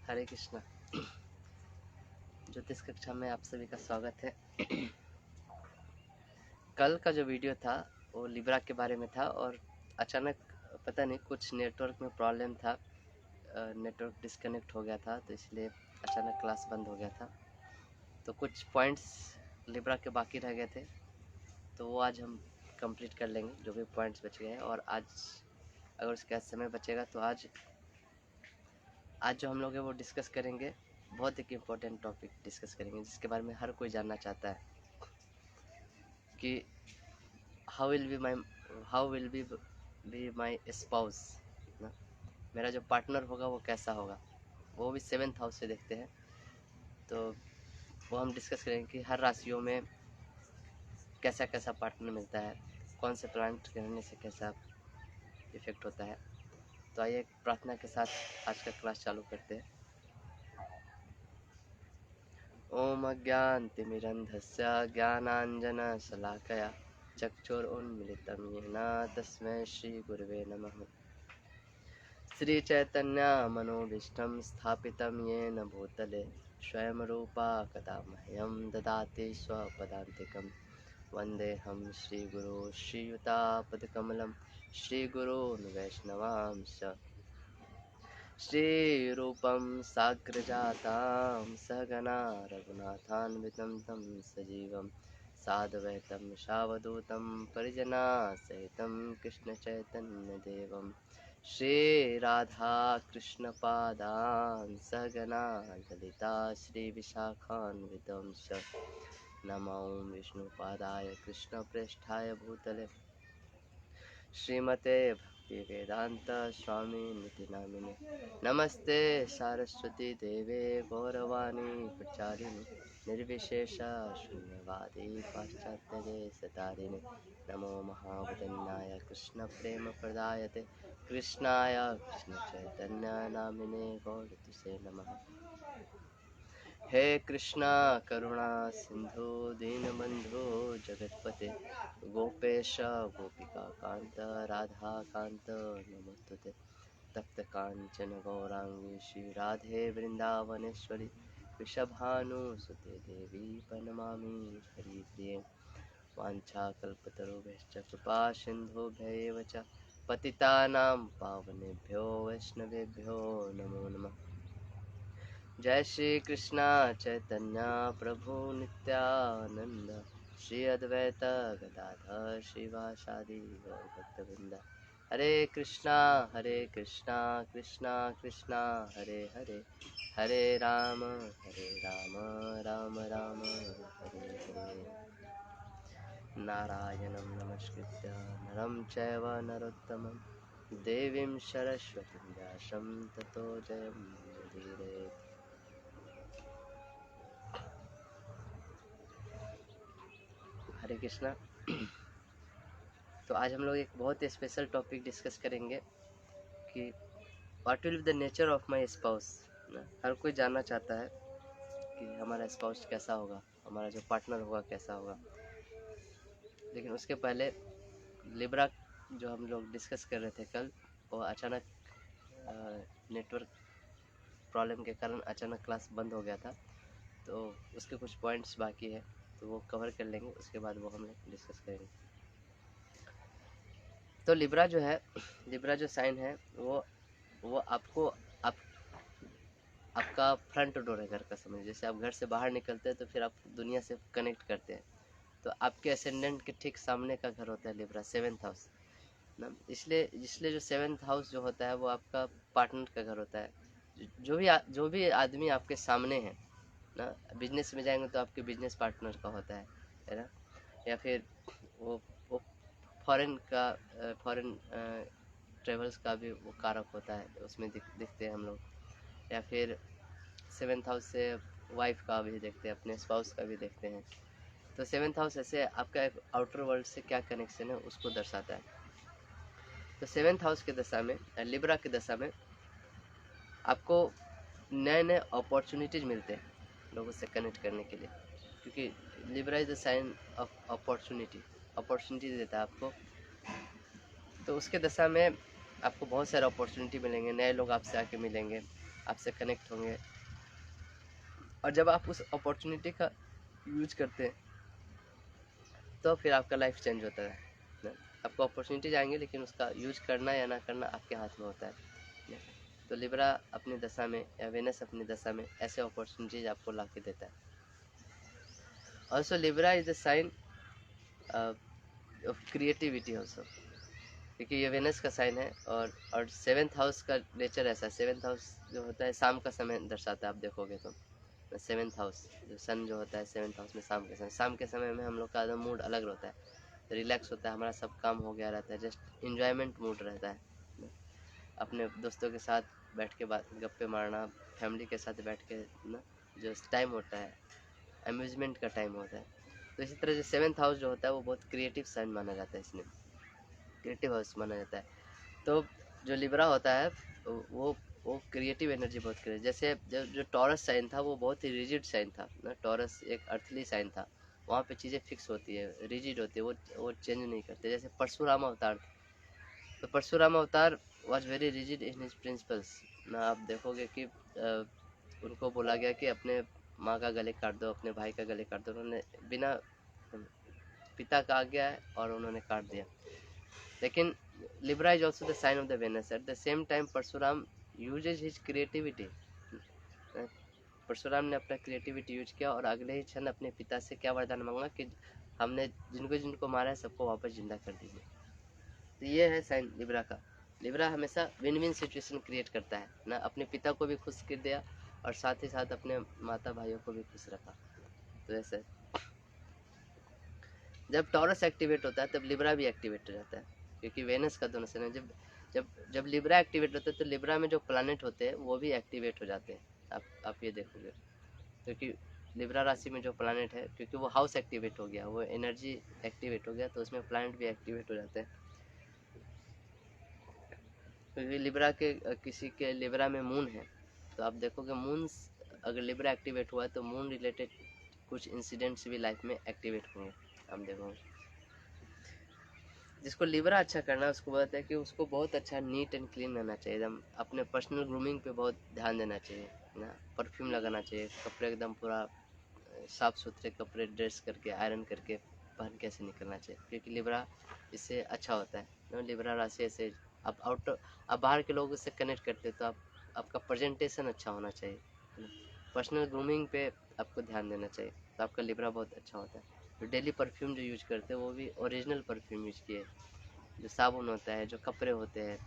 हरे कृष्णा। ज्योतिष कक्षा में आप सभी का स्वागत है। कल का जो वीडियो था वो लिब्रा के बारे में था और अचानक पता नहीं कुछ नेटवर्क में प्रॉब्लम था, नेटवर्क डिस्कनेक्ट हो गया था, तो इसलिए अचानक क्लास बंद हो गया था। तो कुछ पॉइंट्स लिब्रा के बाकी रह गए थे, तो वो आज हम कंप्लीट कर लेंगे, जो भी पॉइंट्स बच गए हैं। और आज अगर उसके बाद समय बचेगा तो आज जो हम लोग हैं वो डिस्कस करेंगे, बहुत एक इम्पोर्टेंट टॉपिक डिस्कस करेंगे जिसके बारे में हर कोई जानना चाहता है कि how will be my spouse ना, मेरा जो पार्टनर होगा वो कैसा होगा, वो भी 7th हाउस से देखते हैं। तो वो हम डिस्कस करेंगे कि हर राशियों में कैसा कैसा पार्टनर मिलता है, कौन से प्लांट रहने से कैसा इफेक्ट होता है। तो आइए एक प्रार्थना के साथ आज का क्लास चालू करते हैं। ओम अज्ञानतिमिरन्धस्य ज्ञानाञ्जनशलाकया चक्षुरुन्मिलितं येन तस्मै श्रीगुरवे नमः। श्रीचैतन्यमनोभीष्टं स्थापितं येन भूतले स्वयं रूपा कदा मह्यं ददाति स्वपदान्तिकं। वन्देऽहं श्रीगुरो श्रीयुतापदकमलं श्रीगुरून् वैष्णवांश्च श्रीरूपं साग्रजातां सहगना रघुनाथान्वितं तं सजीवं साद्वैतं सावधूतं परिजनासहितं कृष्णचैतन्यदेवं श्रीराधाकृष्णपादान् सहगना ललिता श्रीविशाखान्वितं च नमो विष्णुपादाय कृष्णप्रेष्ठाय भूतले श्रीमते भक्तिवेदांत स्वामी निति नामिने नमस्ते सारस्वती देवे गौरवाणी प्रचारिणे निर्विशेष शून्यवादी पाश्चात्य देशतारिणे नमो महावदन्याय कृष्ण प्रेम प्रदायते कृष्णाय कृष्ण चैतन्य नामिने गौरतुसे नमः। हे कृष्णा करुणा सिंधु दीनबंधु जगतपते गोपेश गोपिका कांत राधा कांत नमोस्तुते। तप्त कांचन गौरांगी श्री राधे वृंदावनेश्वरी वृषभानुसुते देवी प्रणमामि हरिप्रिये। वाञ्छाकल्पतरुभ्यश्च कृपा सिन्धुभ्यैव च पतितानां पावनेभ्यो वैष्णवेभ्यो नमो नमः। जय श्री कृष्णा चैतन्य प्रभु नित्यानंद श्री अद्वैत गदाधर श्रीवासादि गौर भक्तवृंद। हरे कृष्णा कृष्णा कृष्णा हरे हरे, हरे राम राम राम हरे हरे। नारायणं नमस्कृत्य नरं चैव नरोत्तमं देवीं सरस्वतीं व्यासं ततो जयमुदीरयेत्। हरे कृष्णा। तो आज हम लोग एक बहुत ही स्पेशल टॉपिक डिस्कस करेंगे कि what will be the nature of my spouse. हर कोई जानना चाहता है कि हमारा स्पाउस कैसा होगा, हमारा जो पार्टनर होगा कैसा होगा। लेकिन उसके पहले लिब्रा जो हम लोग डिस्कस कर रहे थे कल, वो अचानक नेटवर्क प्रॉब्लम के कारण अचानक क्लास बंद हो गया था। तो उसके कुछ पॉइंट्स बाकी है, तो वो कवर कर लेंगे, उसके बाद वो हम लोग डिस्कस करेंगे। तो लिब्रा जो है, लिब्रा जो साइन है वो आपको आपका फ्रंट डोर है घर का। समझ, जैसे आप घर से बाहर निकलते हैं तो फिर आप दुनिया से कनेक्ट करते हैं, तो आपके असेंडेंट के ठीक सामने का घर होता है लिब्रा, 7th हाउस ना। इसलिए जो 7th हाउस जो होता है वो आपका पार्टनर का घर होता है। जो भी आदमी आपके सामने है ना, बिजनेस में जाएंगे तो आपके बिजनेस पार्टनर का होता है ना। या फिर वो फॉरेन ट्रेवल्स का भी वो कारक होता है, उसमें दिखते हैं हम लोग। या फिर 7th हाउस से वाइफ का भी देखते हैं, अपने स्पाउस का भी देखते हैं। तो 7th हाउस ऐसे आपका आउटर वर्ल्ड से क्या कनेक्शन है उसको दर्शाता है। तो 7th हाउस के दशा में, लिब्रा की दशा में आपको नए नए अपॉर्चुनिटीज मिलते हैं लोगों से कनेक्ट करने के लिए, क्योंकि Libra is the sign of opportunity देता है आपको। तो उसके दशा में आपको बहुत सारे अपॉर्चुनिटी मिलेंगे, नए लोग आपसे आके मिलेंगे, आपसे कनेक्ट होंगे, और जब आप उस अपॉर्चुनिटी का यूज करते हैं तो फिर आपका लाइफ चेंज होता है ना। आपको अपॉर्चुनिटी आएंगे लेकिन उसका यूज करना या ना करना आपके हाथ में होता है। तो लिब्रा अपनी दशा में या वेनस अपनी दशा में ऐसे अपॉर्चुनिटीज आपको ला के देता है। Also Libra is the sign of creativity also, क्योंकि ये वेनस का साइन है, और 7th हाउस का नेचर ऐसा है। 7th हाउस जो होता है शाम का समय दर्शाता है, आप देखोगे तो 7th हाउस जो सन जो होता है 7th हाउस में शाम के समय में हम लोग का एकदम मूड अलग रहता है, रिलैक्स होता है, हमारा सब काम हो गया रहता है, जस्ट इंजॉयमेंट मूड रहता है। अपने दोस्तों के साथ बैठ के बात गप्पे मारना, फैमिली के साथ बैठ के ना जो टाइम होता है अम्यूजमेंट का टाइम होता है। तो इसी तरह से 7th हाउस जो होता है वो बहुत क्रिएटिव साइन माना जाता है, इसमें क्रिएटिव हाउस माना जाता है। तो जो लिब्रा होता है वो क्रिएटिव एनर्जी बहुत क्रिएटिव, जैसे जो टॉरस साइन था वो बहुत ही रिजिड साइन था ना। टॉरस एक अर्थली साइन था, वहाँ पे चीज़ें फिक्स होती है, रिजिड होती है, वो चेंज नहीं करते। जैसे परशुराम अवतार, तो परशुराम अवतार was very rigid in his principles ना। आप देखोगे कि उनको बोला गया कि अपने माँ का गले काट दो, अपने भाई का गले काट दो, उन्होंने बिना पिता का आज्ञा है और उन्होंने काट दिया। लेकिन Libra is also the sign of the Venus. At the same time Parashuram uses his creativity. Parashuram ने अपना क्रिएटिविटी यूज किया और अगले ही क्षण अपने पिता से क्या वरदान मांगा कि हमने जिनको जिनको मारा है सबको वापस जिंदा कर दीजिए। तो ये है साइन लिब्रा का। लिब्रा हमेशा विन विन सिचुएशन क्रिएट करता है ना, अपने पिता को भी खुश कर दिया और साथ ही साथ अपने माता भाइयों को भी खुश रखा। तो ऐसे जब टॉरस एक्टिवेट होता है तब लिब्रा भी एक्टिवेट हो जाता है, क्योंकि वेनस का दोनों साइन है। जब लिब्रा एक्टिवेट होता है तो लिब्रा में जो प्लैनेट होते हैं वो भी एक्टिवेट हो जाते हैं। आप ये देखोगे, क्योंकि लिब्रा राशि में जो प्लैनेट है, क्योंकि वो हाउस एक्टिवेट हो गया, वो एनर्जी एक्टिवेट हो गया, तो उसमें प्लैनेट भी एक्टिवेट हो जाते हैं। क्योंकि लिब्रा के किसी के लिब्रा में मून है, तो आप देखोगे मून अगर लिब्रा एक्टिवेट हुआ है तो मून रिलेटेड कुछ इंसिडेंट्स भी लाइफ में एक्टिवेट होंगे, हम देखोगे। जिसको लिब्रा अच्छा करना है उसको बोलते हैं कि उसको बहुत अच्छा नीट एंड क्लीन रहना चाहिए, एकदम अपने पर्सनल ग्रूमिंग पे बहुत ध्यान देना चाहिए ना। परफ्यूम लगाना चाहिए, कपड़े एकदम पूरा साफ़ सुथरे कपड़े ड्रेस करके आयरन करके पहन के ऐसे निकलना चाहिए, क्योंकि लिब्रा इससे अच्छा होता है ना। लिब्रा राशि ऐसे आप बाहर के लोगों से कनेक्ट करते हो तो आपका प्रेजेंटेशन अच्छा होना चाहिए, पर्सनल ग्रूमिंग पे आपको ध्यान देना चाहिए, तो आपका लिब्रा बहुत अच्छा होता है। तो डेली परफ्यूम जो यूज करते हैं वो भी ओरिजिनल परफ्यूम यूज किए, जो साबुन होता है, जो कपड़े होते हैं,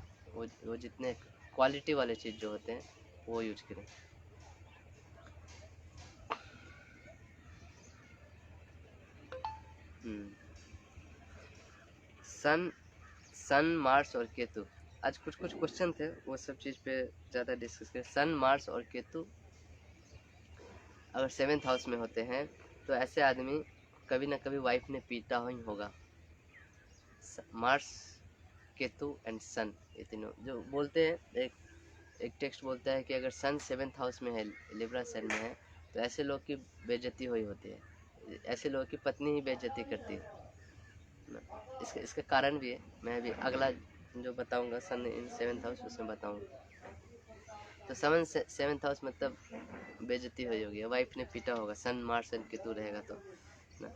वो जितने क्वालिटी वाले चीज़ जो होते हैं वो यूज करें। सन मार्स और केतु, आज कुछ क्वेश्चन थे, वो सब चीज़ पे ज़्यादा डिस्कस करें। सन मार्स और केतु अगर 7th हाउस में होते हैं तो ऐसे आदमी कभी ना कभी वाइफ ने पीटा ही होगा। मार्स, केतु एंड सन, ये तीनों जो बोलते हैं, एक टेक्स्ट बोलता है कि अगर सन 7th हाउस में है, लिब्रा साइन में है, तो ऐसे लोग की बेइज्जती हुई होती है, ऐसे लोगों की पत्नी ही बेइज्जती करती है। इसका कारण भी है, मैं अभी अगला जो बताऊंगा सन इन 7th हाउस उसमें बताऊंगा। तो 7th हाउस मतलब बेइज्जती हुई होगी, वाइफ ने पीटा होगा, सन मार्स एंड केतु रहेगा तो ना।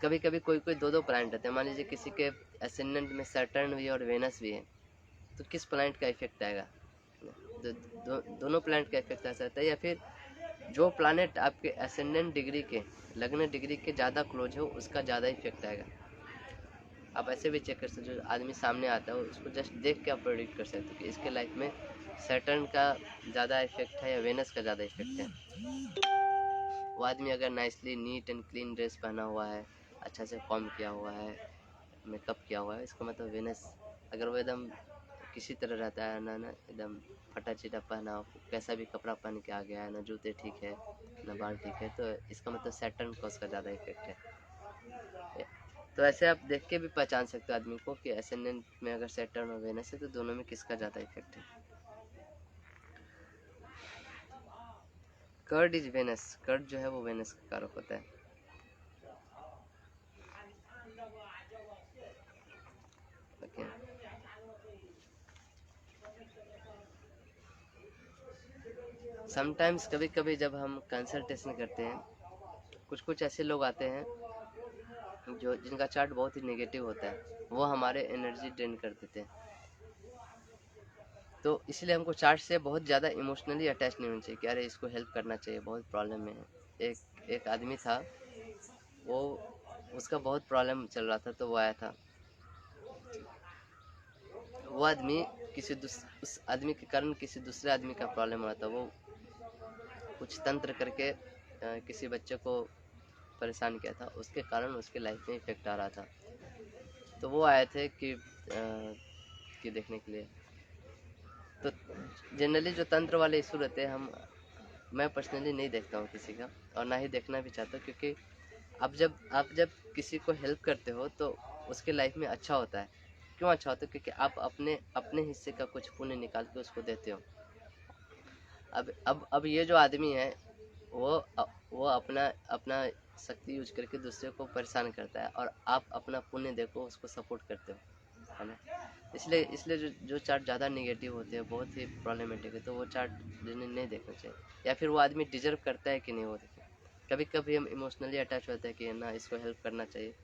कभी कभी कोई दो प्लैनेट रहते हैं, मान लीजिए किसी के असेंडेंट में सैटर्न भी और वेनस भी है, तो किस प्लैनेट का इफेक्ट आएगा? दोनों प्लैनेट का इफेक्ट आ सकता है, या फिर जो प्लैनेट आपके असेंडेंट डिग्री के लग्न डिग्री के ज़्यादा क्लोज हो उसका ज़्यादा इफेक्ट आएगा। आप ऐसे भी चेक कर सकते हो, जो आदमी सामने आता है उसको जस्ट देख के आप प्रेडिक्ट कर सकते हो कि इसके लाइफ में सैटर्न का ज़्यादा इफेक्ट है या वेनस का ज़्यादा इफेक्ट है। वो आदमी अगर nicely neat and clean dress पहना हुआ है, अच्छा से कॉम किया हुआ है, मेकअप किया हुआ है, इसका मतलब वेनस। अगर वो एकदम किसी तरह रहता है ना एकदम फटा चिटा पहना, कैसा भी कपड़ा पहन के आ गया है, ना जूते ठीक है ना बाल ठीक है, तो इसका मतलब सैटर्न का उसका ज़्यादा इफेक्ट है। तो ऐसे आप देख के भी पहचान सकते हो आदमी को कि एसेंडेंट में अगर सैटर्न और वेनस है तो दोनों में किसका ज़्यादा इफेक्ट है। कर्ड इज वेनस, कर्ड जो है वो वेनस का कारक होता है। ओके, समटाइम्स कभी कभी जब हम कंसल्टेशन करते हैं, कुछ कुछ ऐसे लोग आते हैं जो जिनका चार्ट बहुत ही नेगेटिव होता है, वो हमारे एनर्जी ड्रेन कर देते हैं। तो इसलिए हमको चार्ट से बहुत ज़्यादा इमोशनली अटैच नहीं होना चाहिए कि अरे इसको हेल्प करना चाहिए, बहुत प्रॉब्लम में है। एक आदमी था, वो उसका बहुत प्रॉब्लम चल रहा था, तो वो आया था। वो आदमी उस आदमी के कारण किसी दूसरे आदमी का प्रॉब्लम हो रहा था। वो कुछ तंत्र करके किसी बच्चे को परेशान किया था, उसके कारण उसके लाइफ में इफेक्ट आ रहा था। तो वो आए थे कि देखने के लिए। तो जनरली जो तंत्र वाले इशू रहते हैं, मैं पर्सनली नहीं देखता हूँ किसी का, और ना ही देखना भी चाहता हूँ, क्योंकि आप जब किसी को हेल्प करते हो तो उसके लाइफ में अच्छा होता है। क्यों अच्छा होता है? क्योंकि आप अपने अपने हिस्से का कुछ पुण्य निकाल के उसको देते हो। अब ये जो आदमी है, वो अपना अपना शक्ति यूज करके दूसरे को परेशान करता है, और आप अपना पुण्य देखो उसको सपोर्ट करते हो, है ना। इसलिए इसलिए जो चार्ट ज़्यादा नेगेटिव होते हैं, बहुत ही प्रॉब्लमेटिक है, तो वो चार्ट जिन्हें नहीं देखना चाहिए। या फिर वो आदमी डिजर्व करता है कि नहीं, वो देखें। कभी कभी हम इमोशनली अटैच होते हैं कि ना इसको हेल्प करना चाहिए,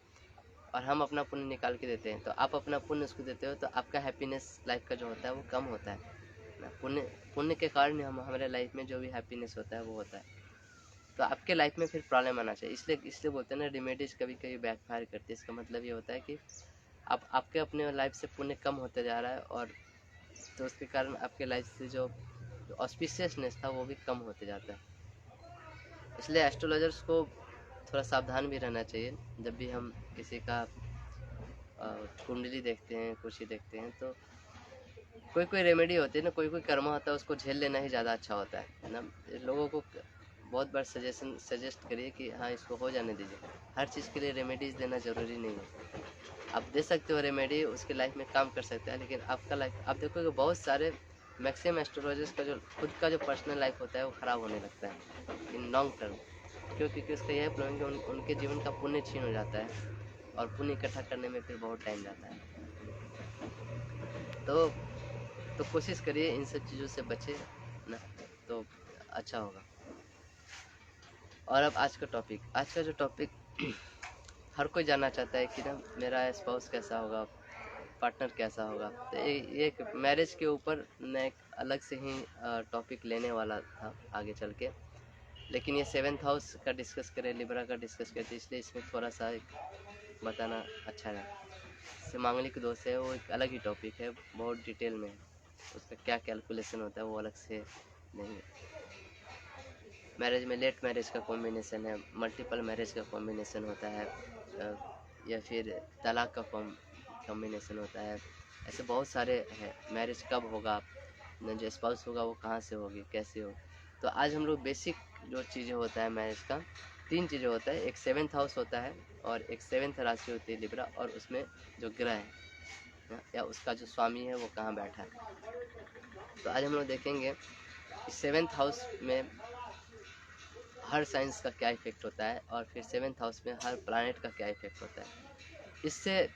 और हम अपना पुण्य निकाल के देते हैं। तो आप अपना पुण्य उसको देते हो, तो आपका हैप्पीनेस लाइफ का जो होता है वो कम होता है ना। पुण्य पुण्य के कारण हम हमारे लाइफ में जो भी हैप्पीनेस होता है वो होता है। तो आपके लाइफ में फिर प्रॉब्लम आना चाहिए। इसलिए बोलते हैं ना, रेमेडीज कभी कभी बैकफायर करती है। इसका मतलब ये होता है कि आपके अपने लाइफ से पुण्य कम होते जा रहा है, और तो उसके कारण आपके लाइफ से जो ऑस्पिशियसनेस था वो भी कम होते जाता है। इसलिए एस्ट्रोलॉजर्स को थोड़ा सावधान भी रहना चाहिए। जब भी हम किसी का कुंडली देखते हैं, कुछ ही देखते हैं, तो कोई कोई रेमेडी होती है ना, कोई कोई कर्मा होता है, उसको झेल लेना ही ज़्यादा अच्छा होता है ना। लोगों को बहुत बार सजेस्ट करिए कि हाँ इसको हो जाने दीजिए। हर चीज़ के लिए रेमेडीज़ देना ज़रूरी नहीं है। आप दे सकते हो रेमेडी, उसके लाइफ में काम कर सकता है, लेकिन आपका लाइफ आप देखोगे बहुत सारे मैक्सिमम एस्ट्रोलॉजर्स का जो खुद का जो पर्सनल लाइफ होता है वो ख़राब होने लगता है इन लॉन्ग टर्म। क्योंकि उसका यह प्रॉब्लम कि उनके जीवन का पुण्य छीन हो जाता है, और पुण्य इकट्ठा करने में फिर बहुत टाइम जाता है। तो कोशिश करिए इन सब चीज़ों से बचे ना, तो अच्छा होगा। और अब आज का जो टॉपिक हर कोई जानना चाहता है कि ना मेरा स्पाउस कैसा होगा, पार्टनर कैसा होगा। तो ये मैरिज के ऊपर मैं एक अलग से ही टॉपिक लेने वाला था आगे चल के, लेकिन ये 7th हाउस का डिस्कस करें, लिब्रा का डिस्कस करते, इसलिए इसमें थोड़ा सा एक बताना अच्छा है। जैसे मांगलिक दोष है, वो एक अलग ही टॉपिक है, बहुत डिटेल में है, उसका क्या कैलकुलेशन होता है वो अलग से नहीं है। मैरिज में लेट मैरिज का कॉम्बिनेशन है, मल्टीपल मैरिज का कॉम्बिनेशन होता है, या फिर तलाक का कॉम्बिनेशन होता है। ऐसे बहुत सारे हैं। मैरिज कब होगा, जो स्पाउस होगा वो कहाँ से होगी, कैसे हो। तो आज हम लोग बेसिक जो चीज़ें होता है मैरिज का, 3 चीज़ें होता है। एक 7th हाउस होता है, और एक 7th राशि होती है लिब्रा, और उसमें जो ग्रह है या उसका जो स्वामी है वो कहाँ बैठा है। तो आज हम लोग देखेंगे कि 7th हाउस में हर साइंस का क्या इफेक्ट होता है, और फिर 7th हाउस में हर प्लैनेट का क्या इफेक्ट होता है। इससे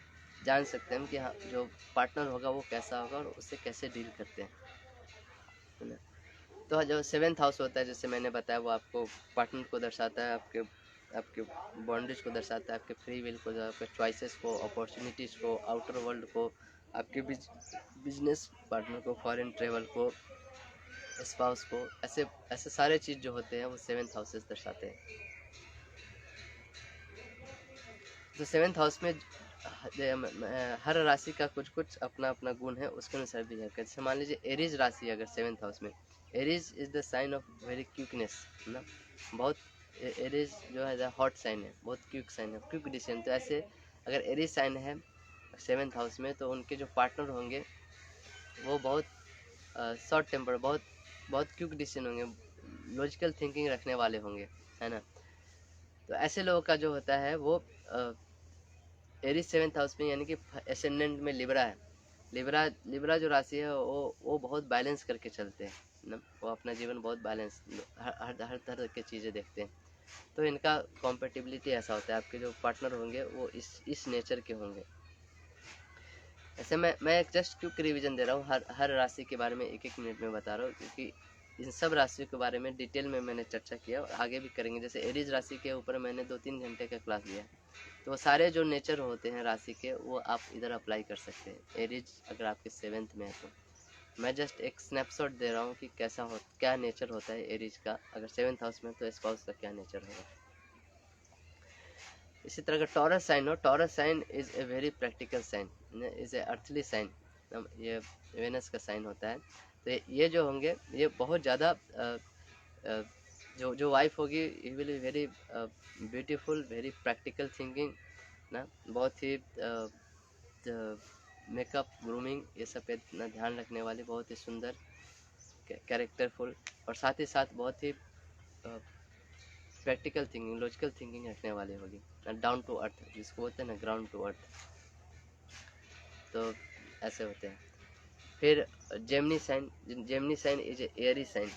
जान सकते हैं कि हाँ जो पार्टनर होगा वो कैसा होगा, और उससे कैसे डील करते हैं, है ना। तो जो 7th हाउस होता है, जैसे मैंने बताया, वो आपको पार्टनर को दर्शाता है, आपके बाउंड्रीज को दर्शाता है, आपके फ्री विल को, आपके चॉइसेस को, अपॉर्चुनिटीज़ को, आउटर वर्ल्ड को, आपके बिजनेस पार्टनर को, फॉरेन ट्रेवल को, स्पाउस को। ऐसे ऐसे सारे चीज़ जो होते हैं वो 7th हाउसेस दर्शाते हैं। तो 7th हाउस में हर राशि का कुछ कुछ अपना अपना गुण है, उसके अनुसार बिहेव करते हैं। जैसे मान लीजिए एरीज राशि अगर 7th हाउस में, Aries is the sign of very quickness, है ना। बहुत एरीज जो है हॉट साइन है, बहुत क्विक साइन है, क्विक डिसीजन। तो ऐसे अगर एरीज साइन है 7th हाउस में, तो उनके जो पार्टनर होंगे वो बहुत शॉर्ट टेम्पर, बहुत बहुत क्विक डिसीजन होंगे, लॉजिकल थिंकिंग रखने वाले होंगे, है ना। तो ऐसे लोगों का जो होता है वो एरीज 7th हाउस में, यानी कि एसेंडेंट में लिब्रा है। लिब्रा जो राशि है वो बहुत बैलेंस करके चलते हैं ना। वो अपना जीवन बहुत बैलेंस, हर तरह की चीज़ें देखते हैं। तो इनका कॉम्पेटिबिलिटी ऐसा होता है, आपके जो पार्टनर होंगे वो इस नेचर के होंगे। ऐसे मैं एक जस्ट क्विक रिवीजन दे रहा हूँ, हर राशि के बारे में एक मिनट में बता रहा हूँ, क्योंकि इन सब राशियों के बारे में डिटेल में मैंने चर्चा किया और आगे भी करेंगे। जैसे एरीज राशि के ऊपर मैंने 2-3 घंटे का क्लास लिया, तो वो सारे जो नेचर होते हैं राशि के वो आप इधर अप्लाई कर सकते हैं। एरीज अगर आपके 7th में है तो मैं जस्ट एक स्नैपशॉट दे रहा हूँ कि कैसा हो, क्या नेचर होता है एरीज का। अगर 7th हाउस में तो स्पाउस का क्या नेचर होगा। इसी तरह का टॉरस साइन हो, Taurus sign is a very practical sign, is a earthly sign, ये वेनस का साइन होता है। तो ये जो होंगे ये बहुत ज़्यादा जो वाइफ होगी he will be very beautiful, very practical thinking ना, बहुत ही मेकअप ग्रूमिंग ये सब पे ना ध्यान रखने वाली, बहुत ही सुंदर, कैरेक्टरफुल, और साथ ही साथ बहुत ही प्रैक्टिकल थिंकिंग, लॉजिकल थिंकिंग रखने वाली होगी, डाउन टू अर्थ जिसको बोलते हैं ना, ग्राउंड टू अर्थ। तो ऐसे होते हैं। फिर Gemini sign, Gemini sign is airy sign,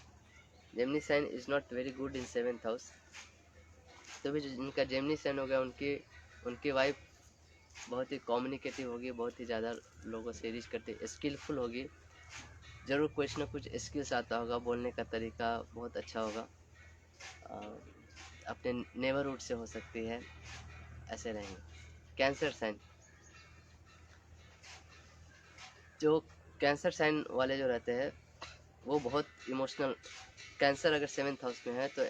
Gemini sign is not very good in 7th house. तो भी जिनका जेमिनी साइन हो गया उनकी वाइफ बहुत ही कम्युनिकेटिव होगी, बहुत ही ज़्यादा लोगों से रीच करती, स्किलफुल होगी, ज़रूर कुछ ना कुछ स्किल्स आता होगा, बोलने का तरीका बहुत अच्छा होगा, अपने नेबरहुड से हो सकती है, ऐसे रहेंगे। कैंसर साइन, जो कैंसर साइन वाले जो रहते हैं वो बहुत इमोशनल, कैंसर अगर 7th हाउस में है तो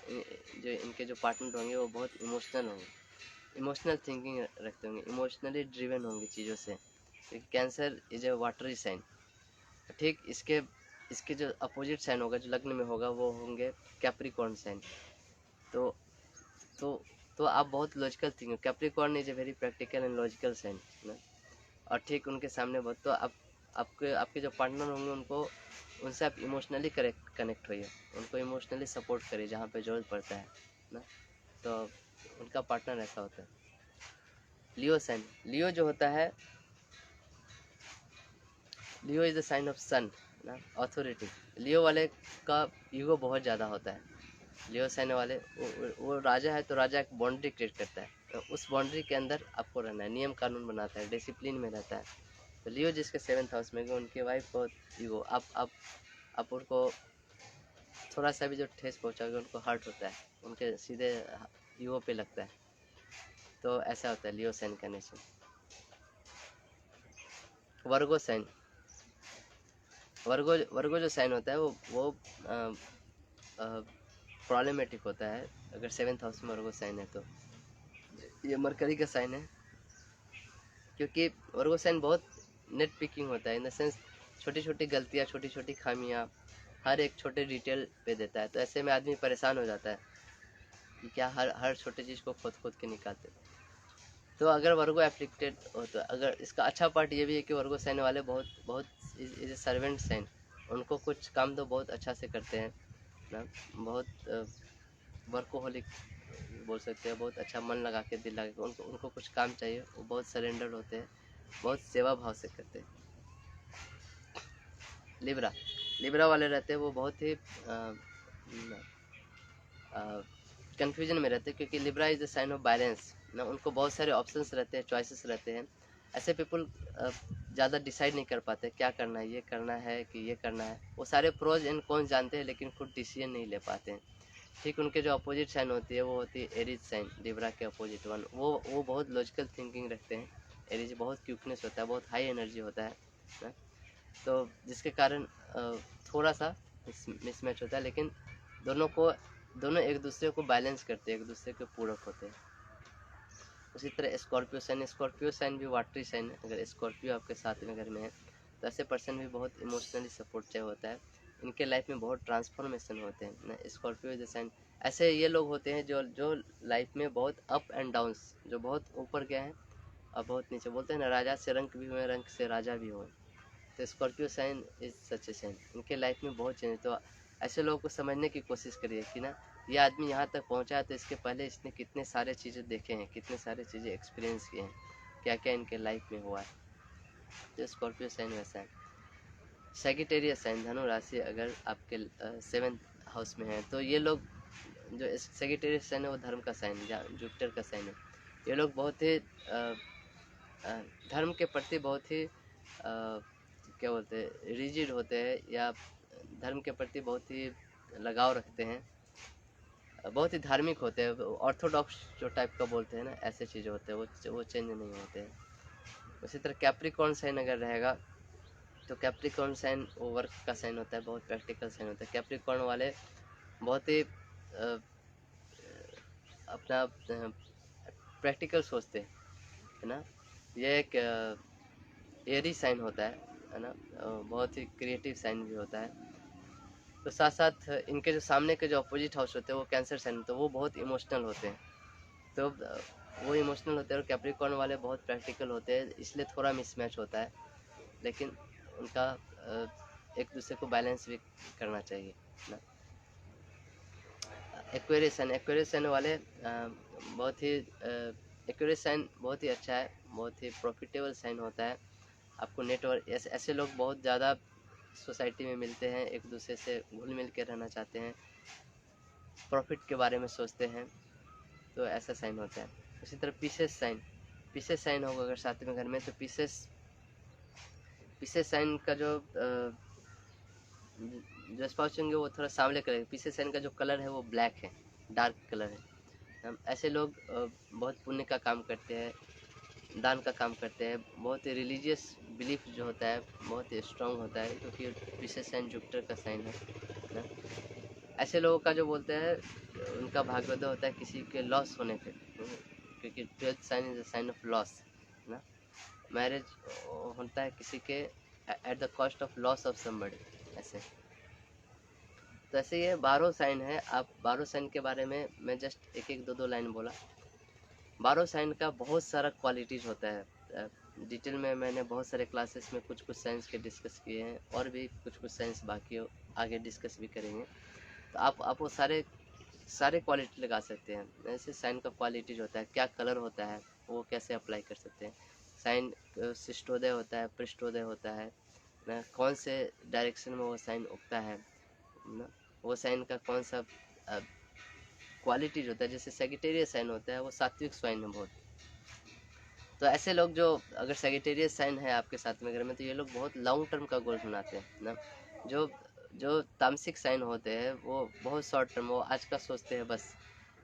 जो इनके जो पार्टनर होंगे वो बहुत इमोशनल होंगे, इमोशनल थिंकिंग रखते होंगे, इमोशनली ड्रिवन होंगे चीज़ों से, क्योंकि Cancer is a watery sign. ठीक इसके जो अपोजिट साइन होगा, जो लग्न में होगा, वो होंगे कैप्रिकॉर्न साइन। तो तो तो आप बहुत logical think, Capricorn is a very practical and logical sign ना, और ठीक उनके सामने बहुत, तो आपके जो पार्टनर होंगे उनसे आप इमोशनली कनेक्ट होइए, उनको इमोशनली सपोर्ट करिए जहाँ पे ज़रूरत पड़ता है ना, तो उनका पार्टनर ऐसा होता है। लियो साइन, लियो जो होता है, लियो इज द साइन ऑफ सन ना, अथॉरिटी। लियो वाले का ईगो बहुत ज़्यादा होता है। लियो साइन वाले वो राजा है तो राजा एक बाउंड्री क्रिएट करता है, तो उस बाउंड्री के अंदर आपको रहना है, नियम कानून बनाता है, डिसिप्लिन में रहता है। तो लियो जिसके 7th हाउस में गए, उनकी वाइफ बहुत ईगो, आप उनको थोड़ा सा भी जो ठेस पहुँचाओगे उनको हर्ट होता है, उनके सीधे ईगो पे लगता है। तो ऐसा होता है लियो साइन का नेचर। वर्गो साइन, वर्गो जो साइन होता है वो प्रॉब्लमेटिक होता है अगर 7th हाउस में वर्गो साइन है तो। ये मरकरी का साइन है, क्योंकि वर्गो साइन बहुत नेट पिकिंग होता है, इन द सेंस छोटी छोटी गलतियाँ, छोटी छोटी खामियाँ हर एक छोटे डिटेल पे देता है। तो ऐसे में आदमी परेशान हो जाता है कि क्या हर छोटे चीज़ को खोद के निकालते। तो अगर वर्गो एप्लीकेटेड हो तो, अगर इसका अच्छा पार्ट ये भी है कि वर्गो साइन वाले बहुत इज ए सर्वेंट साइन, उनको कुछ काम तो बहुत अच्छा से करते हैं ना, बहुत वर्कोहोलिक बोल सकते हैं, बहुत अच्छा मन लगा के दिल लगा के उनको कुछ काम चाहिए, वो बहुत सरेंडर्ड होते हैं, बहुत सेवा भाव से करते हैं। लिब्रा वाले रहते हैं वो बहुत ही कन्फ्यूजन में रहते हैं, क्योंकि Libra is the sign of balance ना, उनको बहुत सारे ऑप्शंस रहते हैं, चॉइसेस रहते हैं। ऐसे पीपल ज़्यादा डिसाइड नहीं कर पाते क्या करना है, ये करना है कि ये करना है, वो सारे प्रोज एंड कॉन्स जानते हैं लेकिन खुद डिसीजन नहीं ले पाते हैं। ठीक उनके जो अपोजिट साइन होती है वो होती है एरीज साइन, लिब्रा के अपोजिट वन, वो बहुत लॉजिकल थिंकिंग रखते हैं। एरीज बहुत क्यूकनेस होता है, बहुत हाई एनर्जी होता है ना, तो जिसके कारण थोड़ा सा मिसमैच होता है, लेकिन दोनों एक दूसरे को बैलेंस करते हैं, एक दूसरे के पूरक होते हैं। उसी तरह स्कॉर्पियो साइन भी वाटरी साइन है। अगर स्कॉर्पियो आपके साथ में घर में है तो ऐसे पर्सन भी बहुत इमोशनली सपोर्ट चाहिए होता है, इनके लाइफ में बहुत ट्रांसफॉर्मेशन होते हैं ना। स्कॉर्पियो इज द साइन, ऐसे ये लोग होते हैं जो लाइफ में बहुत अप एंड डाउन्स, जो बहुत ऊपर गए हैं और बहुत नीचे, बोलते हैं ना राजा से रंक भी हुए, रंक से राजा भी हुए। तो Scorpio sign is such a sign, इनके लाइफ में बहुत चेंज। तो ऐसे लोगों को समझने की कोशिश करिए कि ना ये आदमी यहाँ तक पहुँचा है तो इसके पहले इसने कितने सारे चीज़ें देखे हैं, कितने सारे चीज़ें एक्सपीरियंस किए हैं, क्या क्या इनके लाइफ में हुआ है। तो स्कॉर्पियो साइन वैसा है। सेगिटेरियस साइन, धनु राशि अगर आपके 7th हाउस में है तो ये लोग जो सेगिटेरियस साइन है वो धर्म का साइन, जुपिटर का साइन है। ये लोग बहुत ही धर्म के प्रति बहुत ही क्या बोलते हैं, रिजिड होते हैं, या धर्म के प्रति बहुत ही लगाव रखते हैं, बहुत ही धार्मिक होते हैं, ऑर्थोडॉक्स जो टाइप का बोलते हैं ना, ऐसे चीज़ें होते हैं, वो चेंज नहीं होते हैं। उसी तरह कैप्रिकॉर्न साइन अगर रहेगा तो कैप्रिकॉर्न साइन वो वर्क का साइन होता है, बहुत प्रैक्टिकल साइन होता है। कैप्रिकॉर्न वाले बहुत ही अपना प्रैक्टिकल सोचते हैं, है ना। ये एक एरी साइन होता है ना, बहुत ही क्रिएटिव साइन भी होता है। तो साथ साथ इनके जो सामने के जो अपोजिट हाउस होते हैं वो कैंसर साइन, तो वो बहुत इमोशनल होते हैं, तो वो इमोशनल होते हैं। और कैप्रिकॉर्न वाले बहुत प्रैक्टिकल होते हैं, इसलिए थोड़ा मिसमैच होता है, लेकिन उनका एक दूसरे को बैलेंस भी करना चाहिए ना। एक्वेरियस साइन वाले बहुत ही एक्वेरियस साइन बहुत ही अच्छा है, बहुत ही प्रॉफिटेबल साइन होता है। आपको नेटवर्क ऐसे लोग बहुत ज़्यादा सोसाइटी में मिलते हैं, एक दूसरे से घुल मिल के रहना चाहते हैं, प्रॉफिट के बारे में सोचते हैं, तो ऐसा साइन होता है। उसी तरह पीसेस साइन होगा अगर सातवें घर में, तो पीसेस साइन का जो स्पाउस होंगे वो थोड़ा सांवले कलर, पीसेस साइन का जो कलर है वो ब्लैक है, डार्क कलर है। हम ऐसे लोग बहुत पुण्य का काम करते हैं, दान का काम करते हैं, बहुत ही रिलीजियस बिलीफ जो होता है बहुत ही स्ट्रांग होता है, क्योंकि पीसेस साइन जुपिटर का साइन है ना। ऐसे लोगों का जो बोलते हैं उनका भाग्योदय होता है किसी के लॉस होने पे, क्योंकि 12th sign is a sign of loss ना। मैरिज होता है किसी के at the cost of loss of somebody, ऐसे। तो ऐसे ये 12 साइन है। आप 12 साइन के बारे में मैं जस्ट एक दो लाइन बोला। 12 साइन का बहुत सारा क्वालिटीज होता है, डिटेल में मैंने बहुत सारे क्लासेस में कुछ साइंस के डिस्कस किए हैं, और भी कुछ साइंस बाकी हो, आगे डिस्कस भी करेंगे। तो आप वो सारे क्वालिटी लगा सकते हैं। जैसे साइन का क्वालिटीज होता है, क्या कलर होता है, वो कैसे अप्लाई कर सकते हैं। साइन शिष्टोदय होता है, पृष्ठोदय होता है ना, कौन से डायरेक्शन में वो साइन उगता है ना, वो साइन का कौन सा क्वालिटीज होता है। जैसे सेजिटेरियस साइन होता है वो सात्विक साइन है बहुत। तो ऐसे लोग जो अगर सेजिटेरियस साइन है आपके सातवें घर में, तो ये लोग बहुत लॉन्ग टर्म का गोल बनाते हैं ना। जो तामसिक साइन होते हैं वो बहुत शॉर्ट टर्म, वो आज का सोचते हैं बस।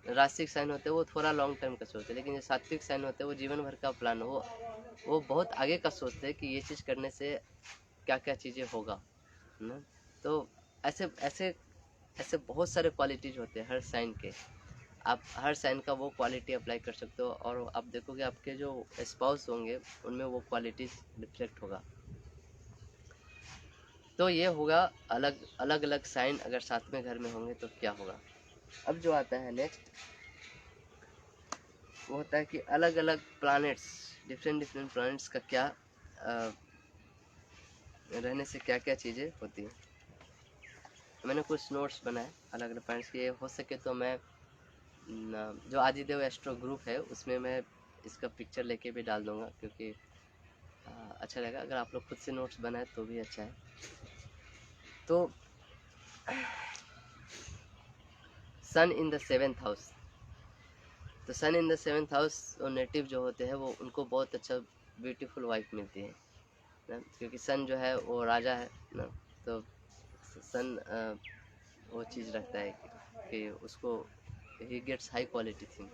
राशिक साइन होते हैं वो थोड़ा लॉन्ग टर्म का सोचते हैं, लेकिन जो सात्विक साइन होते हैं वो जीवन भर का प्लान, वो बहुत आगे का सोचते हैं कि ये चीज़ करने से क्या क्या चीज़ें होगा ना। तो ऐसे ऐसे ऐसे बहुत सारे क्वालिटीज होते हैं हर साइन के। आप हर साइन का वो क्वालिटी अप्लाई कर सकते हो, और आप देखोगे आपके जो स्पाउस होंगे उनमें वो क्वालिटीज रिफ्लेक्ट होगा। तो ये होगा अलग अलग साइन अगर सातवें घर में होंगे तो क्या होगा। अब जो आता है नेक्स्ट, वो होता है कि अलग अलग प्लैनेट्स, डिफरेंट प्लैनेट्स का क्या रहने से क्या क्या चीज़ें होती हैं। मैंने कुछ नोट्स बनाए अलग अलग प्लैनेट्स के, हो सके तो मैं जो आदिदेव एस्ट्रो ग्रुप है उसमें मैं इसका पिक्चर लेके भी डाल दूंगा, क्योंकि अच्छा रहेगा। अगर आप लोग खुद से नोट्स बनाए तो भी अच्छा है। तो sun in the 7th house, तो sun in the 7th house native जो होते हैं वो उनको बहुत अच्छा ब्यूटीफुल वाइफ मिलती है ना, क्योंकि सन जो है वो राजा है ना। तो सन वो चीज़ रखता है कि उसको he gets high quality thing.